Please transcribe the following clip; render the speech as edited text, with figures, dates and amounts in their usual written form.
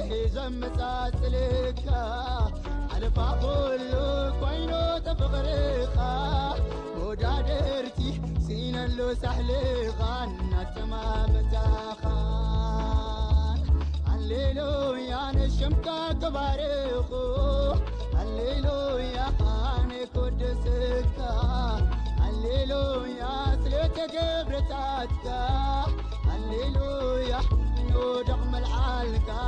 حزم مساسلكا على فاقولو كوينو تفقريخا ودادرتي سينلو سحليخا نتمام تاخان هللويا نشمكا كباريخو هللويا خاني قدسكا هللويا سليتك غرتاتكا هللويا نودق ملعالكا